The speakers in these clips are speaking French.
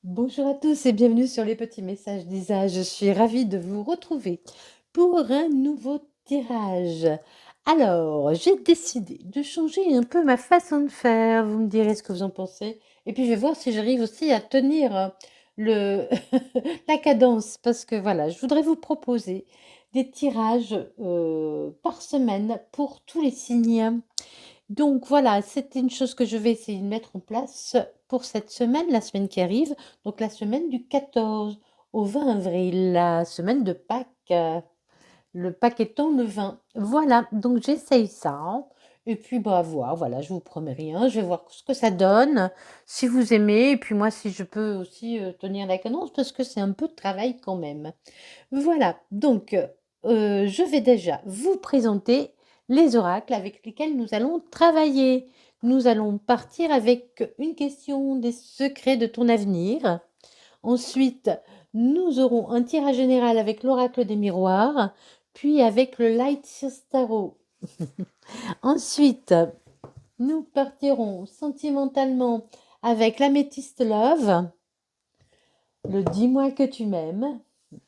Bonjour à tous et bienvenue sur les petits messages d'Isa. Je suis ravie de vous retrouver pour un nouveau tirage. Alors, j'ai décidé de changer un peu ma façon de faire. Vous me direz ce que vous en pensez. Et puis, je vais voir si j'arrive aussi à tenir le la cadence. Parce que voilà, je voudrais vous proposer des tirages par semaine pour tous les signes. Donc voilà, c'était une chose que je vais essayer de mettre en place pour cette semaine, la semaine qui arrive, donc la semaine du 14 au 20 avril, la semaine de Pâques, le Pâques étant le 20. Voilà, donc j'essaye ça, hein. Et puis bah, à voir, voilà, je vous promets rien, je vais voir ce que ça donne, si vous aimez, et puis moi si je peux aussi tenir la cadence, parce que c'est un peu de travail quand même. Voilà, donc je vais déjà vous présenter les oracles avec lesquels nous allons travailler. Nous allons partir avec une question des secrets de ton avenir. Ensuite, nous aurons un tirage général avec l'oracle des miroirs, puis avec le Light Tarot. Ensuite, nous partirons sentimentalement avec l'améthyste Love, le Dis-moi que tu m'aimes.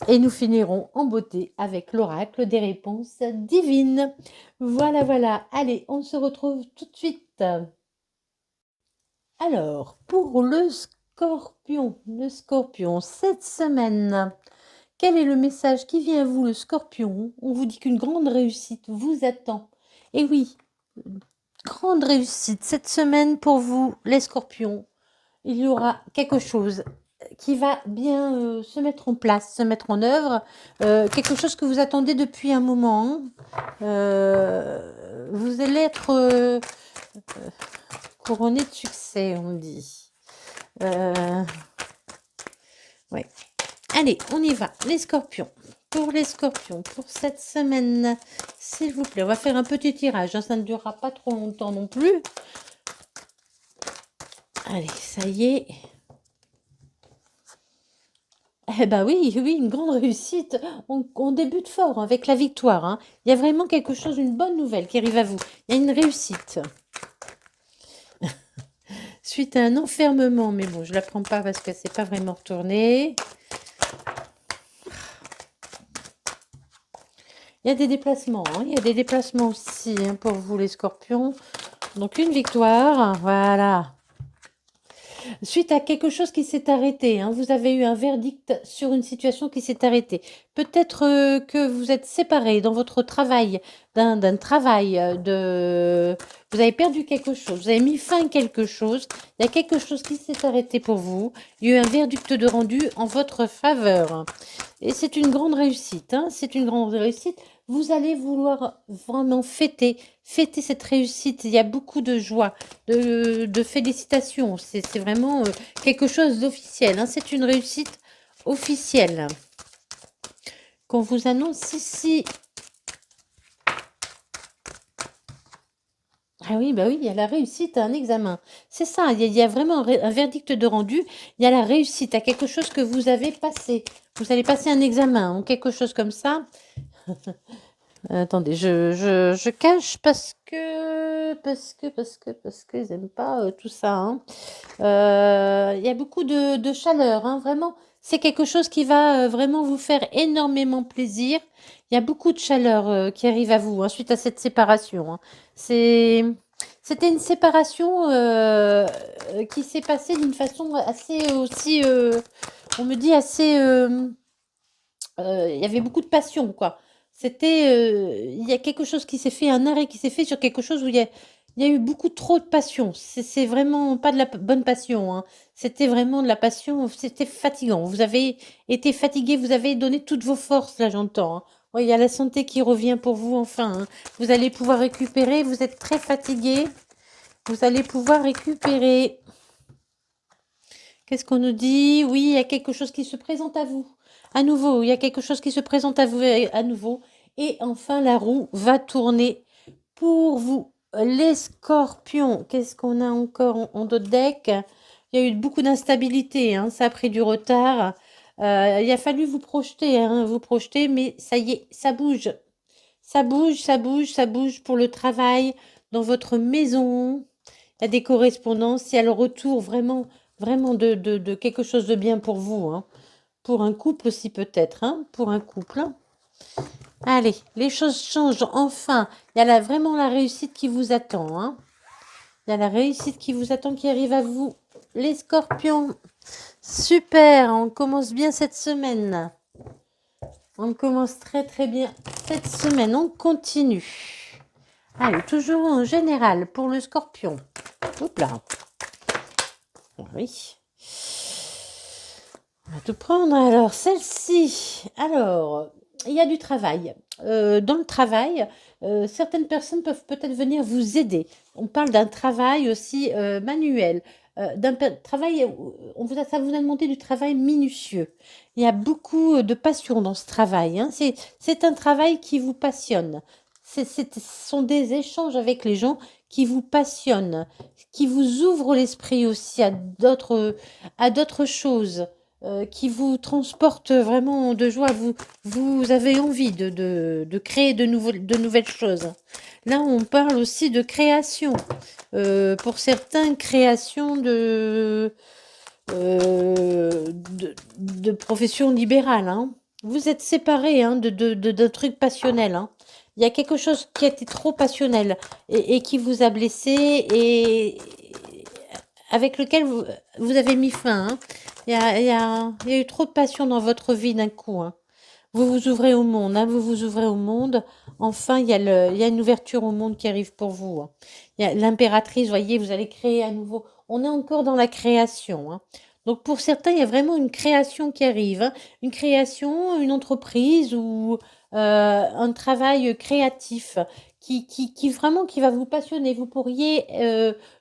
Et nous finirons en beauté avec l'oracle des réponses divines. Voilà, voilà. Allez, on se retrouve tout de suite. Alors, pour le scorpion, cette semaine, quel est le message qui vient à vous, le scorpion? On vous dit qu'une grande réussite vous attend. Et oui, grande réussite cette semaine pour vous, les scorpions. Il y aura quelque chose qui va bien se mettre en place, se mettre en œuvre, quelque chose que vous attendez depuis un moment. Vous allez être couronné de succès, on dit. Ouais. Allez, on y va, les scorpions. Pour les scorpions, pour cette semaine, s'il vous plaît, on va faire un petit tirage, hein, ça ne durera pas trop longtemps non plus. Allez, ça y est. Eh ben oui, oui, une grande réussite. On débute fort avec la victoire, hein. Il y a vraiment quelque chose, une bonne nouvelle qui arrive à vous. Il y a une réussite. Suite à un enfermement, mais bon, je la prends pas parce que c'est pas vraiment retourné. Il y a des déplacements, hein. Il y a des déplacements aussi, hein, pour vous les scorpions. Donc une victoire, voilà. Suite à quelque chose qui s'est arrêté, hein, vous avez eu un verdict sur une situation qui s'est arrêtée. Peut-être que vous êtes séparés dans votre travail, d'un travail, vous avez perdu quelque chose, vous avez mis fin à quelque chose, il y a quelque chose qui s'est arrêté pour vous, il y a eu un verdict de rendu en votre faveur. Et c'est une grande réussite, hein, c'est une grande réussite. Vous allez vouloir vraiment fêter cette réussite. Il y a beaucoup de joie, de félicitations. C'est vraiment quelque chose d'officiel, hein. C'est une réussite officielle qu'on vous annonce ici. Ah oui, bah oui, il y a la réussite à un examen. C'est ça, il y a vraiment un verdict de rendu. Il y a la réussite à quelque chose que vous avez passé. Vous allez passer un examen ou quelque chose comme ça. Attendez, je cache parce que ils aiment pas tout ça, hein. Il y a beaucoup de chaleur, hein, vraiment. C'est quelque chose qui va vraiment vous faire énormément plaisir. Il y a beaucoup de chaleur qui arrive à vous, hein, suite à cette séparation, hein. C'était une séparation qui s'est passée d'une façon assez aussi, on me dit assez, il y avait beaucoup de passion, quoi. C'était, il y a quelque chose qui s'est fait, un arrêt qui s'est fait sur quelque chose où il y a eu beaucoup trop de passion. C'est vraiment pas de la p bonne passion, hein. C'était vraiment de la passion, c'était fatigant. Vous avez été fatigué, vous avez donné toutes vos forces, là, j'entends, hein. Ouais, il y a la santé qui revient pour vous, enfin, hein. Vous allez pouvoir récupérer, vous êtes très fatigué, vous allez pouvoir récupérer. Qu'est-ce qu'on nous dit? Oui, il y a quelque chose qui se présente à vous. À nouveau, il y a quelque chose qui se présente à vous à nouveau. Et enfin, la roue va tourner pour vous. Les scorpions, qu'est-ce qu'on a encore en dos de deck? Il y a eu beaucoup d'instabilité, hein, ça a pris du retard. Il a fallu vous projeter, hein, vous projeter, mais ça y est, ça bouge. Ça bouge, ça bouge, ça bouge pour le travail dans votre maison. Il y a des correspondances, il y a le retour vraiment vraiment de quelque chose de bien pour vous, hein. Pour un couple aussi peut-être, hein, pour un couple, hein. Allez, les choses changent enfin. Il y a vraiment la réussite qui vous attend, hein. Il y a la réussite qui vous attend qui arrive à vous. Les scorpions, super, on commence bien cette semaine. On commence très très bien cette semaine, on continue. Allez, toujours en général pour le scorpion. Hop là. Oui. On va tout prendre. Alors, celle-ci. Alors, il y a du travail. Dans le travail, certaines personnes peuvent peut-être venir vous aider. On parle d'un travail aussi manuel. Travail, ça vous a demandé du travail minutieux. Il y a beaucoup de passion dans ce travail, hein. C'est un travail qui vous passionne. Ce sont des échanges avec les gens qui vous passionnent, qui vous ouvrent l'esprit aussi à d'autres choses, qui vous transportent vraiment de joie. Vous avez envie de créer de nouvelles choses. Là, on parle aussi de création. Pour certains, création de profession libérale, hein. Vous êtes séparés, hein, d'un truc passionnel, hein. Il y a quelque chose qui a été trop passionnel et qui vous a blessé et avec lequel vous avez mis fin, hein. Il y a eu trop de passion dans votre vie d'un coup, hein. Vous vous ouvrez au monde, hein, vous vous ouvrez au monde. Enfin, il y a une ouverture au monde qui arrive pour vous, hein. Il y a l'impératrice, voyez, vous allez créer à nouveau. On est encore dans la création, hein. Donc pour certains, il y a vraiment une création qui arrive, hein. Une création, une entreprise ou un travail créatif qui vraiment qui va vous passionner. Vous pourriez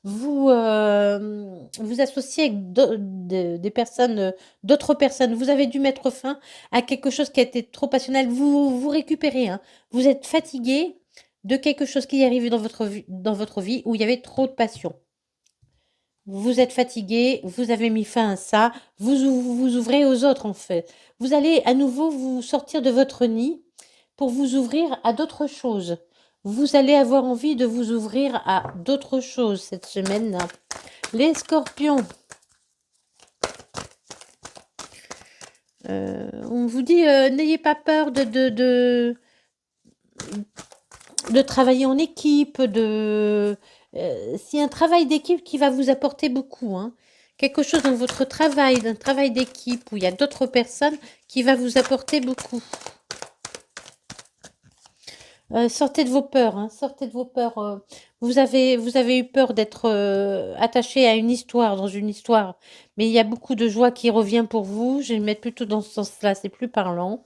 vous associer avec des personnes, d'autres personnes. Vous avez dû mettre fin à quelque chose qui a été trop passionnel. Vous récupérez, hein. Vous êtes fatigué de quelque chose qui est arrivé dans votre vie où il y avait trop de passion. Vous êtes fatigué, vous avez mis fin à ça, vous ouvrez aux autres en fait. Vous allez à nouveau vous sortir de votre nid pour vous ouvrir à d'autres choses. Vous allez avoir envie de vous ouvrir à d'autres choses cette semaine. Les scorpions. On vous dit, n'ayez pas peur de travailler en équipe, c'est un travail d'équipe qui va vous apporter beaucoup, hein. Quelque chose dans votre travail, d'un travail d'équipe où il y a d'autres personnes qui va vous apporter beaucoup. Sortez de vos peurs, hein, sortez de vos peurs. Vous avez eu peur d'être attaché à une histoire, dans une histoire, mais il y a beaucoup de joie qui revient pour vous. Je vais le mettre plutôt dans ce sens-là, c'est plus parlant.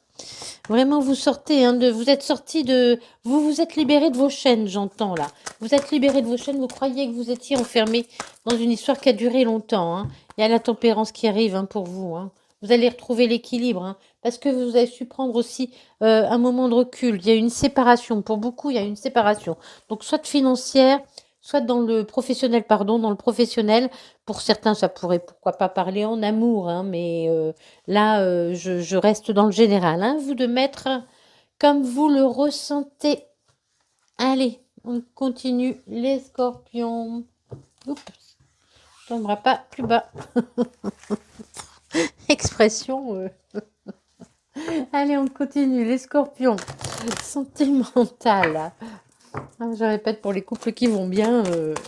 Vraiment, vous sortez, hein, vous êtes sorti de... Vous vous êtes libéré de vos chaînes, j'entends là. Vous êtes libéré de vos chaînes, vous croyez que vous étiez enfermé dans une histoire qui a duré longtemps, hein. Il y a la tempérance qui arrive, hein, pour vous, hein. Vous allez retrouver l'équilibre, hein, parce que vous avez su prendre aussi un moment de recul. Il y a une séparation. Pour beaucoup, il y a une séparation. Donc, soit financière, soit dans le professionnel, pardon, dans le professionnel. Pour certains, ça pourrait, pourquoi pas, parler en amour, hein, mais là, je reste dans le général, hein. Vous de mettre comme vous le ressentez. Allez, on continue. Les scorpions. Oups, on ne tombera pas plus bas. Expression. Allez, on continue. Les scorpions. Sentimental. Ah, je répète pour les couples qui vont bien.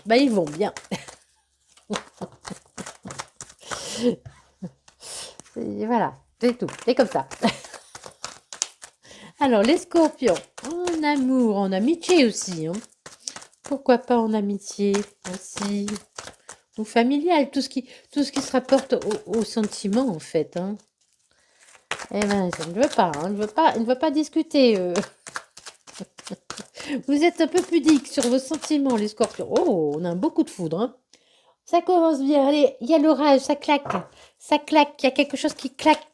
Ils vont bien. Voilà, c'est tout. C'est comme ça. Alors, les scorpions. En amour, en amitié aussi, hein. Pourquoi pas en amitié aussi. Ou familial. Tout ce qui se rapporte au sentiment, en fait, hein. Eh ben, ça ne veut pas, hein. Il ne veut pas discuter. Vous êtes un peu pudique sur vos sentiments, les scorpions. Oh, on a un beau coup de foudre, hein. Ça commence bien. Allez, il y a l'orage, ça claque. Ça claque. Il y a quelque chose qui claque,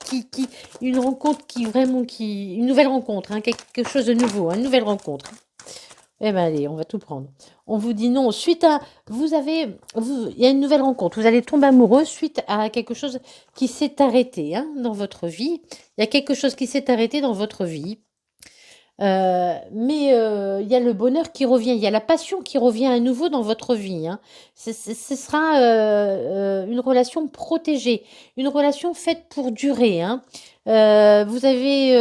une rencontre une nouvelle rencontre, hein, quelque chose de nouveau, hein, une nouvelle rencontre. Eh ben allez, on va tout prendre. On vous dit non. Il y a une nouvelle rencontre. Vous allez tomber amoureux suite à quelque chose qui s'est arrêté, hein, dans votre vie. Il y a quelque chose qui s'est arrêté dans votre vie. Mais il y a le bonheur qui revient, il y a la passion qui revient à nouveau dans votre vie, hein. Ce sera une relation protégée, une relation faite pour durer, hein. Vous avez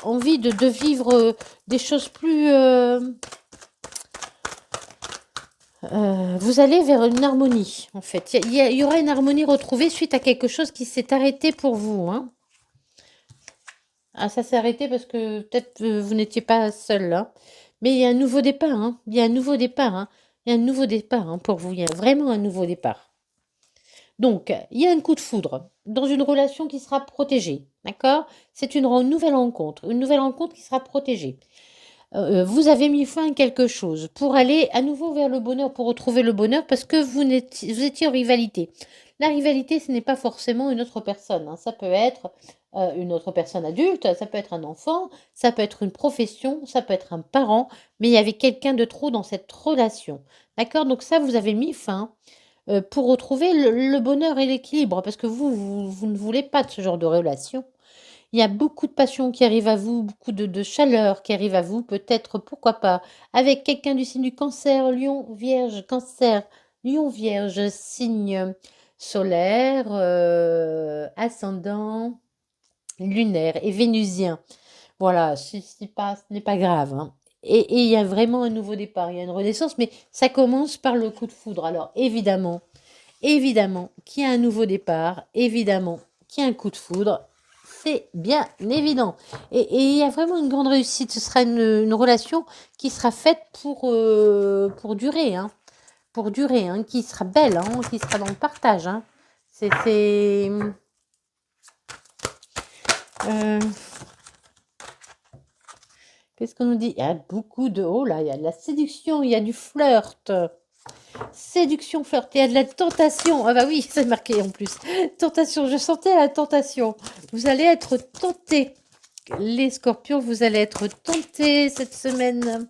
envie de vivre des choses plus... vous allez vers une harmonie, en fait. Il y aura une harmonie retrouvée suite à quelque chose qui s'est arrêté pour vous, hein. Ah, ça s'est arrêté parce que peut-être vous n'étiez pas seul là. Mais il y a un nouveau départ, hein. Il y a un nouveau départ, hein. Il y a un nouveau départ, hein, pour vous. Il y a vraiment un nouveau départ. Donc, il y a un coup de foudre dans une relation qui sera protégée. D'accord? C'est une nouvelle rencontre qui sera protégée. Vous avez mis fin à quelque chose pour aller à nouveau vers le bonheur, pour retrouver le bonheur, parce que vous étiez en rivalité. La rivalité, ce n'est pas forcément une autre personne, hein. Ça peut être une autre personne adulte, ça peut être un enfant, ça peut être une profession, ça peut être un parent, mais il y avait quelqu'un de trop dans cette relation. D'accord? Donc ça, vous avez mis fin pour retrouver le bonheur et l'équilibre, parce que vous ne voulez pas de ce genre de relation. Il y a beaucoup de passion qui arrive à vous, beaucoup de chaleur qui arrive à vous, peut-être, pourquoi pas, avec quelqu'un du signe du cancer, lion, vierge, cancer, lion, vierge, signe solaire, ascendant, lunaire et vénusien. Voilà, si pas, ce n'est pas grave, hein. Et il y a vraiment un nouveau départ, il y a une renaissance, mais ça commence par le coup de foudre. Alors évidemment qu'il y a un nouveau départ, évidemment qu'il y a un coup de foudre, c'est bien évident. Et il y a vraiment une grande réussite. Ce sera une relation qui sera faite pour durer, hein. Pour durer, hein, qui sera belle, hein, qui sera dans le partage, hein. Euh, Qu'est-ce qu'on nous dit? Il y a beaucoup de... Oh là, il y a de la séduction, il y a du flirt. Séduction, flirt, il y a de la tentation. Ah bah oui, c'est marqué en plus. Tentation, je sentais la tentation. Vous allez être tentés. Les scorpions, vous allez être tentés cette semaine.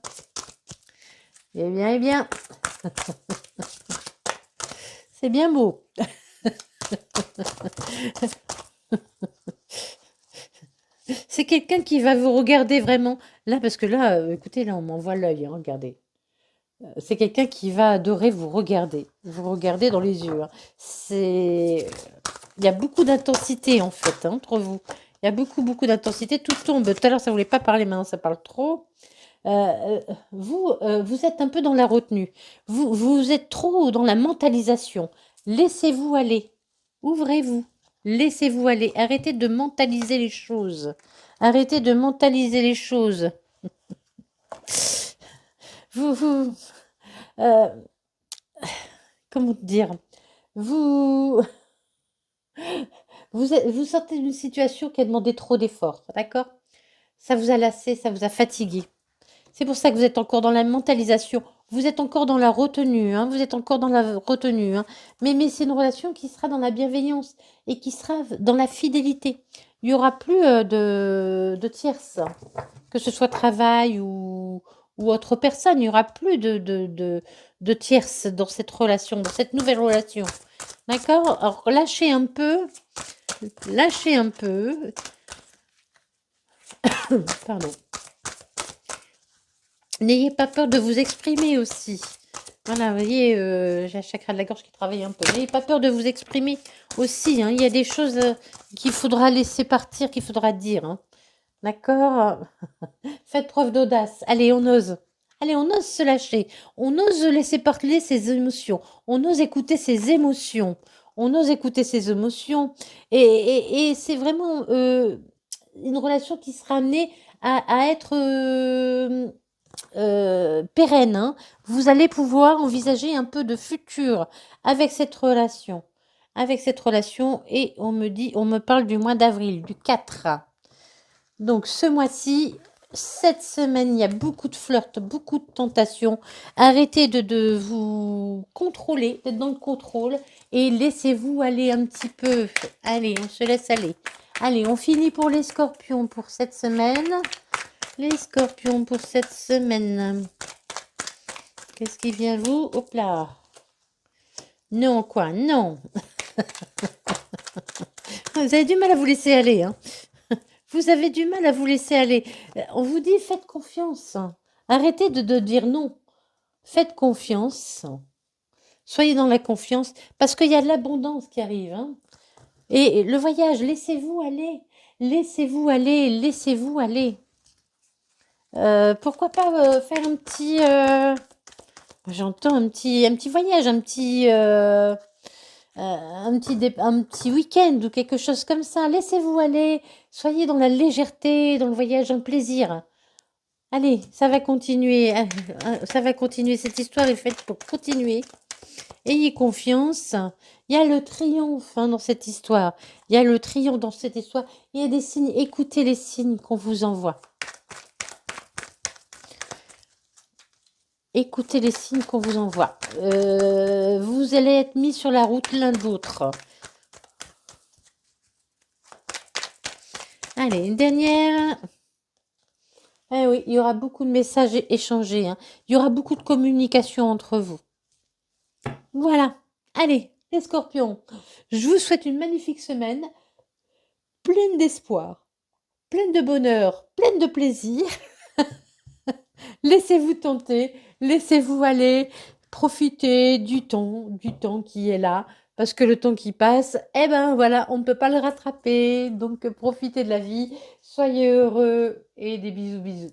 Eh bien, eh bien. C'est bien beau. C'est quelqu'un qui va vous regarder vraiment. Là, parce que là, écoutez, là, on m'envoie l'œil, hein, regardez. C'est quelqu'un qui va adorer vous regarder dans les yeux, hein. Il y a beaucoup d'intensité en fait, hein, entre vous. Il y a beaucoup d'intensité. Tout tombe. Tout à l'heure, ça voulait pas parler, maintenant ça parle trop. Vous êtes un peu dans la retenue. Vous êtes trop dans la mentalisation. Laissez-vous aller. Ouvrez-vous. Laissez-vous aller. Arrêtez de mentaliser les choses. Arrêtez de mentaliser les choses. Vous, euh, comment dire? Vous, vous sortez d'une situation qui a demandé trop d'efforts, d'accord? Ça vous a lassé, ça vous a fatigué. C'est pour ça que vous êtes encore dans la mentalisation. Vous êtes encore dans la retenue, hein, vous êtes encore dans la retenue, hein. Mais c'est une relation qui sera dans la bienveillance et qui sera dans la fidélité. Il n'y aura plus de tierces, que ce soit travail ou autre personne. Il n'y aura plus de tierces dans cette relation, dans cette nouvelle relation. D'accord? Alors lâchez un peu. Lâchez un peu. Pardon. N'ayez pas peur de vous exprimer aussi. Voilà, vous voyez, j'ai un chakra de la gorge qui travaille un peu. N'ayez pas peur de vous exprimer aussi, hein. Il y a des choses qu'il faudra laisser partir, qu'il faudra dire, hein. D'accord? Faites preuve d'audace. Allez, on ose. Allez, on ose se lâcher. On ose laisser parler ses émotions. On ose écouter ses émotions. On ose écouter ses émotions. Et c'est vraiment une relation qui sera amenée à être pérenne, hein. Vous allez pouvoir envisager un peu de futur avec cette relation. Avec cette relation, et on me parle du mois d'avril, du 4. Donc ce mois-ci, cette semaine, il y a beaucoup de flirts, beaucoup de tentations. Arrêtez de vous contrôler, d'être dans le contrôle, et laissez-vous aller un petit peu. Allez, on se laisse aller. Allez, on finit pour les scorpions pour cette semaine. Les scorpions pour cette semaine. Qu'est-ce qui vient vous? Hop là. Non, quoi? Non. Vous avez du mal à vous laisser aller, hein. Vous avez du mal à vous laisser aller. On vous dit faites confiance. Arrêtez de dire non. Faites confiance. Soyez dans la confiance parce qu'il y a de l'abondance qui arrive. Hein. Et le voyage, laissez-vous aller. Laissez-vous aller. Laissez-vous aller. Pourquoi pas faire un petit... j'entends un petit voyage, un petit week-end ou quelque chose comme ça. Laissez-vous aller. Soyez dans la légèreté, dans le voyage, dans le plaisir. Allez, ça va continuer. Ça va continuer. Cette histoire est faite pour continuer. Ayez confiance. Il y a le triomphe dans cette histoire. Il y a le triomphe dans cette histoire. Il y a des signes. Écoutez les signes qu'on vous envoie. Écoutez les signes qu'on vous envoie. Vous allez être mis sur la route l'un de l'autre. Allez, une dernière. Eh oui, il y aura beaucoup de messages échangés. Hein. Il y aura beaucoup de communication entre vous. Voilà. Allez, les scorpions. Je vous souhaite une magnifique semaine, pleine d'espoir, pleine de bonheur, pleine de plaisir. Laissez-vous tenter, laissez-vous aller, profitez du temps qui est là. Parce que le temps qui passe, eh ben voilà, on ne peut pas le rattraper. Donc profitez de la vie, soyez heureux et des bisous bisous.